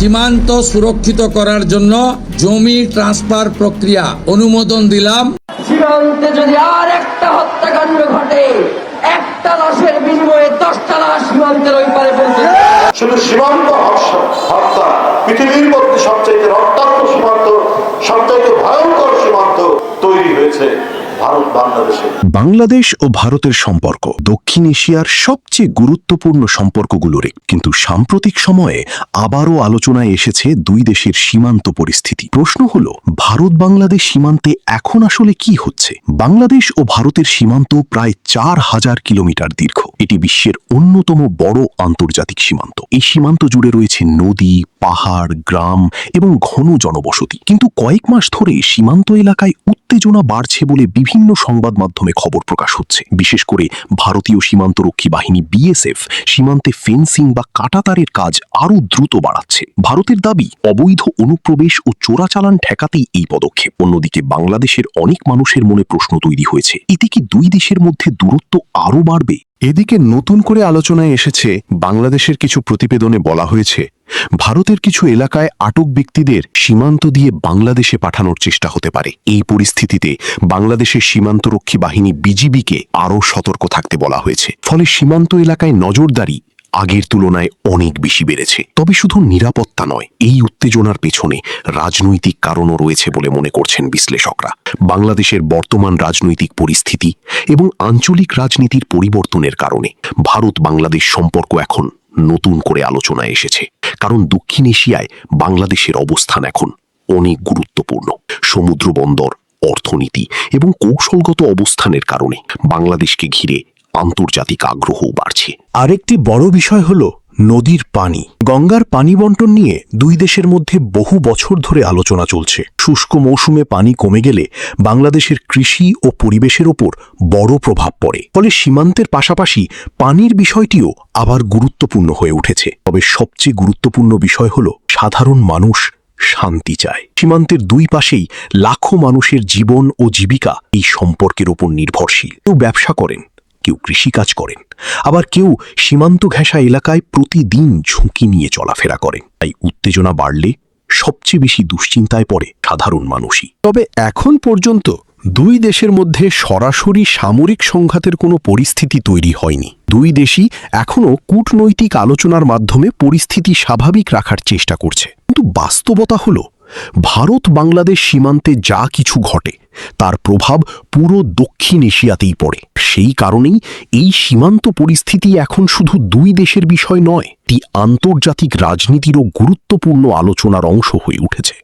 সীমান্ত সুরক্ষিত করার জন্য জমি ট্রান্সফার প্রক্রিয়া অনুমোদন দিলাম। সীমান্তে যদি আর একটা হত্যাকাণ্ড ঘটে, একটা লাশের বিনিময়ে 10টা লাশ সীমান্তের ওই পারে পৌঁছে। শুধু সীমান্ত হত্যা, পৃথিবীর মধ্যে সবচাইতে রক্তাক্ত সীমান্ত, সবচাইতে ভয়ঙ্কর সীমান্ত তৈরি হয়েছে ভারত বাংলাদেশে। বাংলাদেশ ও ভারতের সম্পর্ক দক্ষিণ এশিয়ার সবচেয়ে গুরুত্বপূর্ণ সম্পর্কগুলোর, কিন্তু সাম্প্রতিক সময়ে আবারও আলোচনায় এসেছে দুই দেশের সীমান্ত পরিস্থিতি। প্রশ্ন হল, ভারত বাংলাদেশ সীমান্তে এখন আসলে কি হচ্ছে? বাংলাদেশ ও ভারতের সীমান্ত প্রায় 4000 কিলোমিটার দীর্ঘ। এটি বিশ্বের অন্যতম বড় আন্তর্জাতিক সীমান্ত। এই সীমান্ত জুড়ে রয়েছে নদী, পাহাড়, গ্রাম এবং ঘন জনবসতি। কিন্তু কয়েক মাস ধরে সীমান্ত এলাকায় উত্তেজনা বাড়ছে বলে বিভিন্ন সংবাদ মাধ্যমে খবর প্রকাশ হচ্ছে। বিশেষ করে ভারতীয় সীমান্তরক্ষী বাহিনী বিএসএফ সীমান্তে ফেন্সিং বা কাঁটাতারের কাজ আরও দ্রুত বাড়াচ্ছে। ভারতের দাবি, অবৈধ অনুপ্রবেশ ও চোরাচালান ঠেকাতেই এই পদক্ষেপ। অন্যদিকে বাংলাদেশের অনেক মানুষের মনে প্রশ্ন তৈরি হয়েছে, এতে কি দুই দেশের মধ্যে দূরত্ব আরও বাড়বে? এদিকে নতুন করে আলোচনায় এসেছে, বাংলাদেশের কিছু প্রতিবেদনে বলা হয়েছে ভারতের কিছু এলাকায় আটক ব্যক্তিদের সীমান্ত দিয়ে বাংলাদেশে পাঠানোর চেষ্টা হতে পারে। এই পরিস্থিতিতে বাংলাদেশের সীমান্তরক্ষী বাহিনী বিজিবিকে আরও সতর্ক থাকতে বলা হয়েছে। ফলে সীমান্ত এলাকায় নজরদারি আগের তুলনায় অনেক বেশি বেড়েছে। তবে শুধু নিরাপত্তা নয়, এই উত্তেজনার পেছনে রাজনৈতিক কারণও রয়েছে বলে মনে করছেন বিশ্লেষকরা। বাংলাদেশের বর্তমান রাজনৈতিক পরিস্থিতি এবং আঞ্চলিক রাজনীতির পরিবর্তনের কারণে ভারত বাংলাদেশ সম্পর্ক এখন নতুন করে আলোচনায় এসেছে। কারণ দক্ষিণ এশিয়ায় বাংলাদেশের অবস্থান এখন অনেক গুরুত্বপূর্ণ। সমুদ্র বন্দর, অর্থনীতি এবং কৌশলগত অবস্থানের কারণে বাংলাদেশকে ঘিরে আন্তর্জাতিক আগ্রহও বাড়ছে। আরেকটি বড় বিষয় হল নদীর পানি। গঙ্গার পানি বন্টন নিয়ে দুই দেশের মধ্যে বহু বছর ধরে আলোচনা চলছে। শুষ্ক মৌসুমে পানি কমে গেলে বাংলাদেশের কৃষি ও পরিবেশের ওপর বড় প্রভাব পড়ে। ফলে সীমান্তের পাশাপাশি পানির বিষয়টিও আবার গুরুত্বপূর্ণ হয়ে উঠেছে। তবে সবচেয়ে গুরুত্বপূর্ণ বিষয় হল, সাধারণ মানুষ শান্তি চায়। সীমান্তের দুই পাশেই লাখো মানুষের জীবন ও জীবিকা এই সম্পর্কের ওপর নির্ভরশীল। কেউ ব্যবসা করেন, কেউ কৃষিকাজ করেন, আবার কেউ সীমান্ত ঘেঁষা এলাকায় প্রতিদিন ঝুঁকি নিয়ে চলাফেরা করেন। তাই উত্তেজনা বাড়লে সবচেয়ে বেশি দুশ্চিন্তায় পড়ে সাধারণ মানুষই। তবে এখন পর্যন্ত দুই দেশের মধ্যে সরাসরি সামরিক সংঘাতের কোনো পরিস্থিতি তৈরি হয়নি। দুই দেশই এখনও কূটনৈতিক আলোচনার মাধ্যমে পরিস্থিতি স্বাভাবিক রাখার চেষ্টা করছে। কিন্তু বাস্তবতা হল, ভারত বাংলাদেশ সীমান্তে যা কিছু ঘটে তার প্রভাব পুরো দক্ষিণ এশিয়াতেই পড়ে। সেই কারণেই এই সীমান্ত পরিস্থিতি এখন শুধু দুই দেশের বিষয় নয়, এটি আন্তর্জাতিক রাজনীতিরও গুরুত্বপূর্ণ আলোচনার অংশ হয়ে উঠেছে।